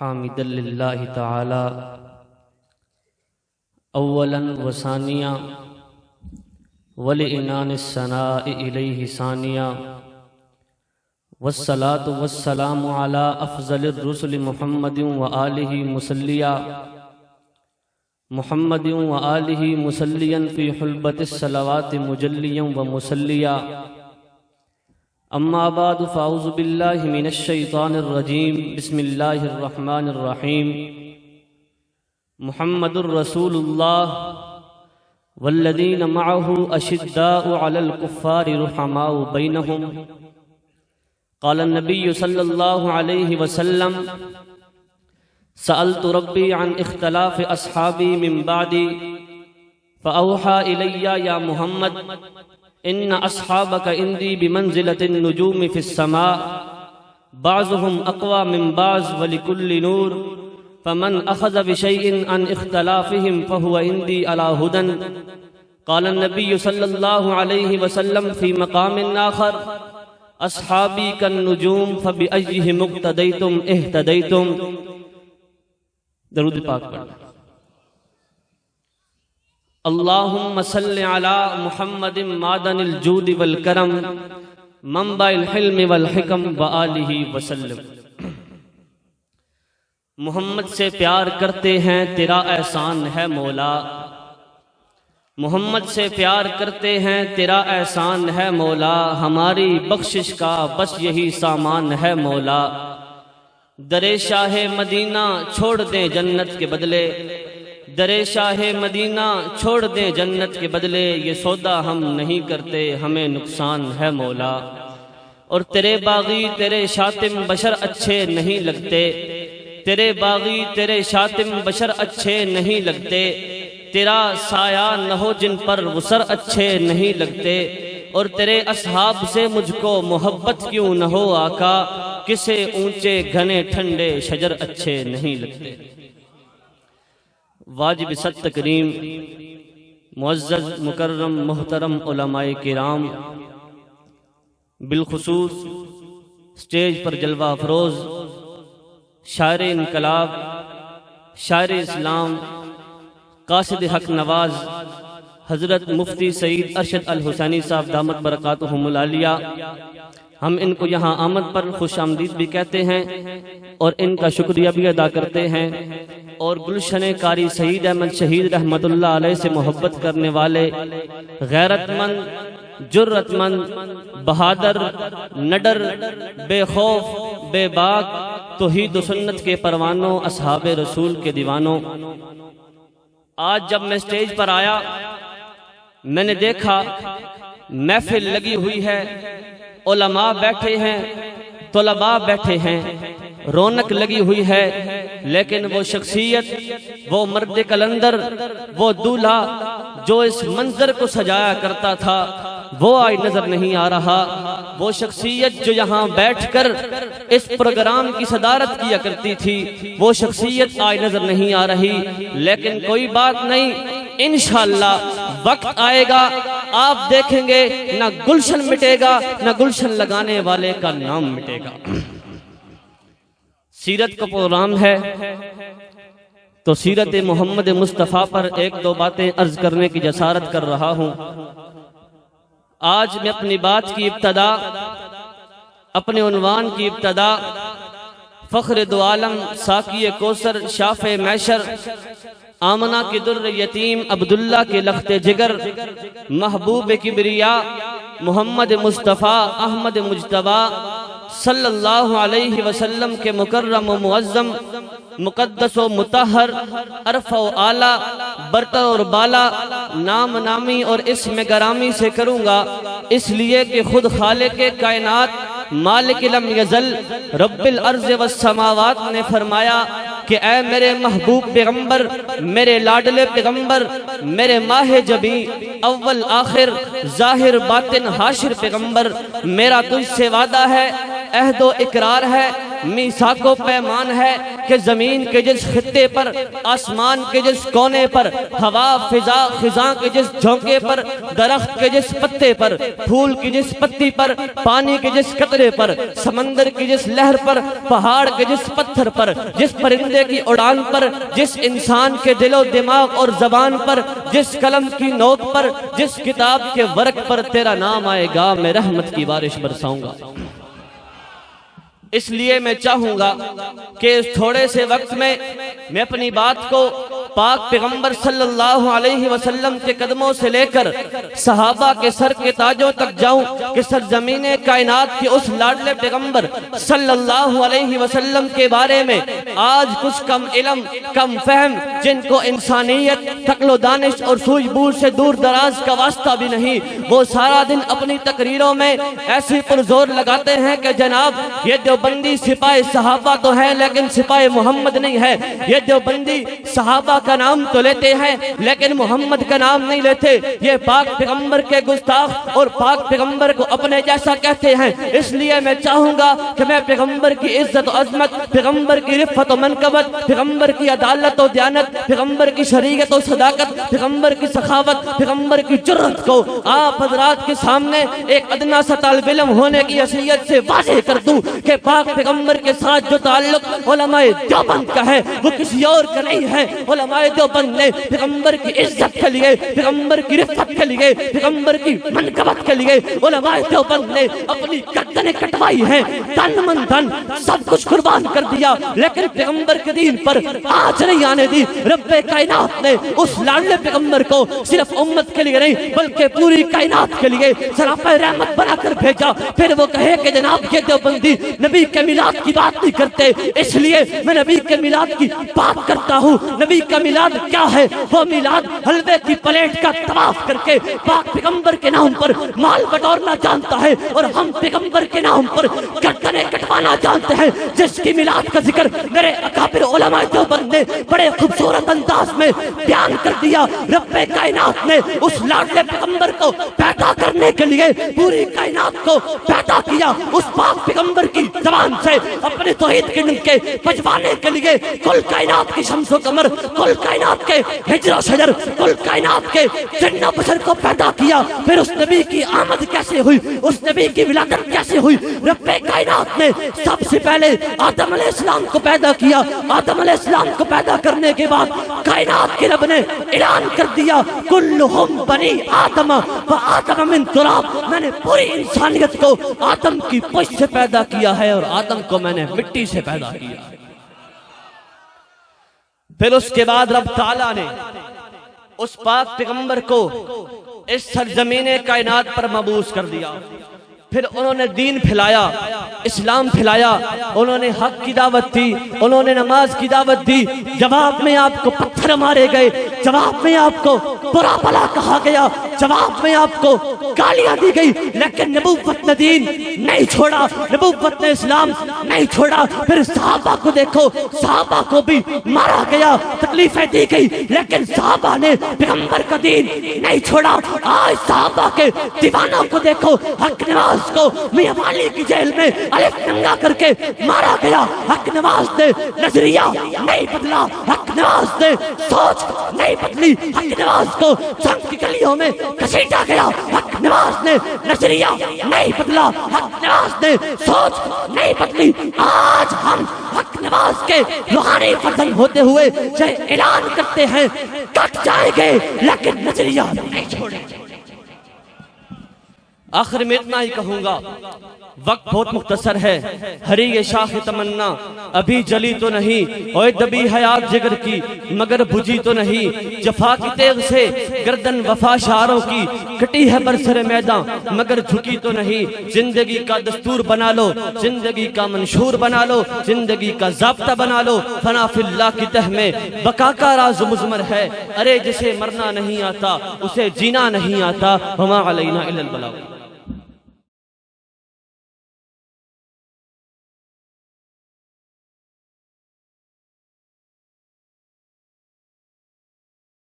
حامدا للہ تعالی اولا و ثانیا ولعنان الثناء الیہ ثانیا والصلاة والسلام علی افضل الرسل محمد وآلہ مسلیا محمد وآلہ مسلیا فی حلبت الصلوات مجلیا ومسلیا اما بعد فاعوذ باللہ من الشیطان الرجیم بسم اللہ الرحمن الرحیم محمد الرسول اللہ والذین معه اشداء علی الکفار رحماء بینہم قال النبی صلی اللہ علیہ وسلم سألت ربی عن اختلاف اصحابی من بعدی فأوحى إلي يا محمد إن أصحابك عندي بمنزلة النجوم في السماء بعضهم أقوى من بعض ولكل نور فمن أخذ بشيء عن اختلافهم فهو عندي على هدى قال النبي صلى الله عليه وسلم في مقام آخر أصحابي كالنجوم فبأيهم اقتديتم اهتديتم درود پاک پڑھ اللہم صل علی محمد معدن الجود والکرم منبع الحلم والحکم وآلہ وسلم۔ محمد سے پیار کرتے ہیں تیرا احسان ہے مولا، محمد سے پیار کرتے ہیں تیرا احسان ہے مولا، ہماری بخشش کا بس یہی سامان ہے مولا۔ در شاہ مدینہ چھوڑ دیں جنت کے بدلے، در شاہ مدینہ چھوڑ دیں جنت کے بدلے، یہ سودا ہم نہیں کرتے ہمیں نقصان ہے مولا۔ اور تیرے باغی تیرے شاتم بشر اچھے نہیں لگتے، تیرے باغی تیرے شاتم بشر اچھے نہیں لگتے، تیرا سایہ نہ ہو جن پر وسر اچھے نہیں لگتے، اور تیرے اصحاب سے مجھ کو محبت کیوں نہ ہو آقا، کسے اونچے گھنے ٹھنڈے شجر اچھے نہیں لگتے۔ واجب صد تکریم معزز مکرم محترم علماء کرام، بالخصوص سٹیج پر جلوہ افروز شاعر انقلاب، شاعر اسلام، قاصد حق نواز حضرت مفتی سعید ارشد الحسینی صاحب دامت برکاتہم العالیہ، ہم ان کو یہاں آمد پر خوش آمدید بھی کہتے ہیں اور ان کا شکریہ بھی ادا کرتے ہیں، اور گلشن قاری سعید احمد شہید رحمت اللہ علیہ سے محبت کرنے والے غیرت مند، جرت مند، بہادر، نڈر، بے خوف، بے باک، توحید و سنت کے پروانوں، اصحاب رسول کے دیوانوں، آج جب میں سٹیج پر آیا میں نے دیکھا محفل لگی ہوئی ہے، علماء بیٹھے ہیں، طلباء بیٹھے ہیں، رونق لگی ہوئی ہے، لیکن وہ شخصیت، وہ مرد کلندر، وہ دولہا جو اس منظر کو سجایا کرتا تھا وہ آج نظر نہیں آ رہا، وہ شخصیت جو یہاں بیٹھ کر اس پروگرام کی صدارت کیا کرتی تھی وہ شخصیت آج نظر نہیں آ رہی، لیکن کوئی بات نہیں، انشاءاللہ وقت آئے گا آپ دیکھیں گے نہ گلشن مٹے گا نہ گلشن لگانے والے کا نام مٹے گا۔ سیرت کا پروگرام ہے تو سیرت محمد مصطفیٰ پر ایک دو باتیں عرض کرنے کی جسارت کر رہا ہوں۔ آج میں اپنی بات کی ابتدا، اپنے عنوان کی ابتدا فخر دو عالم، ساقی کوثر، شافع محشر، آمنہ کی در یتیم، عبداللہ کے لخت جگر، محبوب کبریا محمد مصطفیٰ احمد مجتبیٰ صلی اللہ علیہ وسلم کے مکرم و معظم، مقدس و مطہر، عرف و اعلیٰ، برتر اور بالا، نام نامی اور اسم گرامی سے کروں گا، اس لیے کہ خود خالق کائنات مالک لم یزل رب الارض والسماوات نے فرمایا کہ اے میرے محبوب پیغمبر، میرے لاڈلے پیغمبر، میرے ماہ جبی، اول آخر، ظاہر باطن حاشر پیغمبر، میرا تجھ سے وعدہ ہے عہد و اقرار ہے، میثاق و پیمان ہے کہ زمین کے جس خطے پر، آسمان کے جس کونے پر، ہوا فضا خزاں کے جس جھونکے پر، درخت کے جس پتے پر، پھول کی جس پتی پر، پانی کے جس قطرے پر، سمندر کی جس لہر پر، پہاڑ کے جس پتھر پر، جس پرندے کی اڑان پر، جس انسان کے دل و دماغ اور زبان پر، جس قلم کی نوک پر، جس کتاب کے ورق پر تیرا نام آئے گا، میں رحمت کی بارش برساؤں گا۔ اس لیے میں چاہوں گا کہ اس تھوڑے سے وقت میں اپنی بات کو پاک پیغمبر صلی اللہ علیہ وسلم کے قدموں سے لے کر صحابہ کے سر کے تاجوں تک جاؤں کہ سرزمین کائنات کے اس لاڈلے پیغمبر صلی اللہ علیہ وسلم کے بارے میں آج کچھ کم علم، کم فہم، جن کو انسانیت، عقل و دانش اور سوجھ بوجھ سے دور دراز کا واسطہ بھی نہیں، وہ سارا دن اپنی تقریروں میں ایسی پرزور لگاتے ہیں کہ جناب یہ دیوبندی سپاہی صحابہ تو ہے لیکن سپاہی محمد نہیں ہے، یہ دیوبندی صحابہ کا نام تو لیتے ہیں لیکن محمد کا نام نہیں لیتے، یہ پاک پیغمبر کے گستاخ اور پاک پیغمبر کو اپنے جیسا کہتے ہیں۔ اس لیے میں چاہوں گا کہ میں پیغمبر کی عزت و عظمت، پیغمبر کی رفت و منقبت، پیغمبر کی عدالت و دیانت، پیغمبر کی شریعت و صداقت، پیغمبر کی سخاوت، پیغمبر کی جرأت کو آپ حضرات کے سامنے ایک ادنا سا طالب علم ہونے کی حیثیت سے واضح کر دوں کہ پاک پیغمبر کے ساتھ جو تعلق علماء دیوبند کا ہے وہ کسی اور کا نہیں ہے۔ علماء دیوبند نے پیغمبر کی عزت کے لیے، پیغمبر کی رفت کے لیے، پیغمبر کی منقبت کے لیے علماء دیوبند نے اپنی گردنیں کٹوائی ہیں، تن من دھن سب کچھ قربان کر دیا، لیکن پیغمبر کے دین پر آج نہیں آنے دی۔ رب کائنات نے اس لاڈلے پیغمبر کو صرف امت کے لیے نہیں بلکہ پوری کائنات کے لیے سراپا رحمت بنا کر بھیجا۔ پھر وہ کہے کہ جناب یہ دیوبندی نبی کے میلاد کی بات نہیں کرتے، اس لیے میں نبی کے میلاد کی بات کرتا ہوں۔ نبی کا میلاد کیا ہے؟ وہ میلاد حلوے کی پلیٹ کا طواف کر کے پاک پیغمبر کے نام پر مال بٹورنا جانتا ہے، اور ہم پیغمبر کے نام پر گردنیں کٹوانا جانتے ہیں۔ جس کی میلاد کا ذکر میرے اکابر علماء دیوبند نے بڑے خوبصورت انداز میں بیان کر دیا۔ رب کائنات نے اس لاڈلے پیغمبر کو پیدا کرنے کے لیے پوری کائنات کو پیدا کیا، اس پاک پیغمبر کی زبان سے اپنے توحید کے ڈنکے بجوانے کے لیے کل کائنات کی شمس و قمر، کل کائنات کے ہجر و شجر، کل کائنات کے جن و بشر کو پیدا کیا۔ پھر اس نبی کی آمد کیسے ہوئی، اس نبی کی ولادت کیسے ہوئی؟ رب کائنات نے سب سے پہلے آدم علیہ السلام کو پیدا کیا۔ آدم علیہ السلام کو پیدا کرنے کے بعد کائنات کے رب نے اعلان کر دیا کلہم بنی آدم و آدم من تراب، میں نے پوری انسانیت کو آدم کی پشت سے پیدا کیا ہے اور آدم کو میں نے مٹی سے پیدا کیا۔ پھر اس کے بعد رب تعالیٰ نے اس پاک پیغمبر کو اس سرزمین کائنات پر مبعوث کر دیا۔ پھر انہوں نے دین پھیلایا، اسلام پھیلایا، انہوں نے حق کی دعوت دی، انہوں نے نماز کی دعوت دی۔ جواب میں آپ کو پتھر مارے گئے، جواب میں آپ کو برا بھلا کہا گیا، جواب میں آپ کو گالیاں دی گئی، لیکن نبوت نے دین نہیں چھوڑا، نبوت نے اسلام نہیں چھوڑا۔ پھر صحابہ کو دیکھو، صحابہ کو بھی مارا گیا، تکلیفیں دی گئی، لیکن صحابہ نے پیغمبر کا دین نہیں چھوڑا۔ آج صحابہ کے دیوانوں کو دیکھو، حق نواز کو میاں والی کی جیل میں الف ننگا کر کے مارا گیا۔ حق نواز نے نظریہ نہیں بدلا، حق نواز نے سوچ نہیں بدلی، حق نواز کو سنگ کی گلیوں میں گھسیٹا گیا۔ حق نواز نے نظریہ نہیں بدلا، حق نواز نے سوچ نہیں بدلی۔ آج ہم حق نواز کے روحانی فرزند ہوتے ہوئے سے اعلان کرتے ہیں کٹ جائیں گے لیکن نظریہ نہیں چھوڑیں گے۔ آخر میں اتنا ہی کہوں گا، وقت بہت مختصر ہے۔ ہری یہ شاخ تمنا ابھی جلی تو نہیں، اوے دبی حیات جگر کی مگر بجھی تو نہیں۔ جفا کی تیغ سے گردن وفا شعروں کی کٹی ہے برسر میدان مگر جھکی تو نہیں۔ زندگی کا دستور بنا لو، زندگی کا منشور بنا لو، زندگی کا ضابطہ بنا لو۔ فنا فی اللہ کی تہ میں بقا کا راز مضمر ہے، ارے جسے مرنا نہیں آتا اسے جینا نہیں آتا۔ وما علینا الا البلاغ۔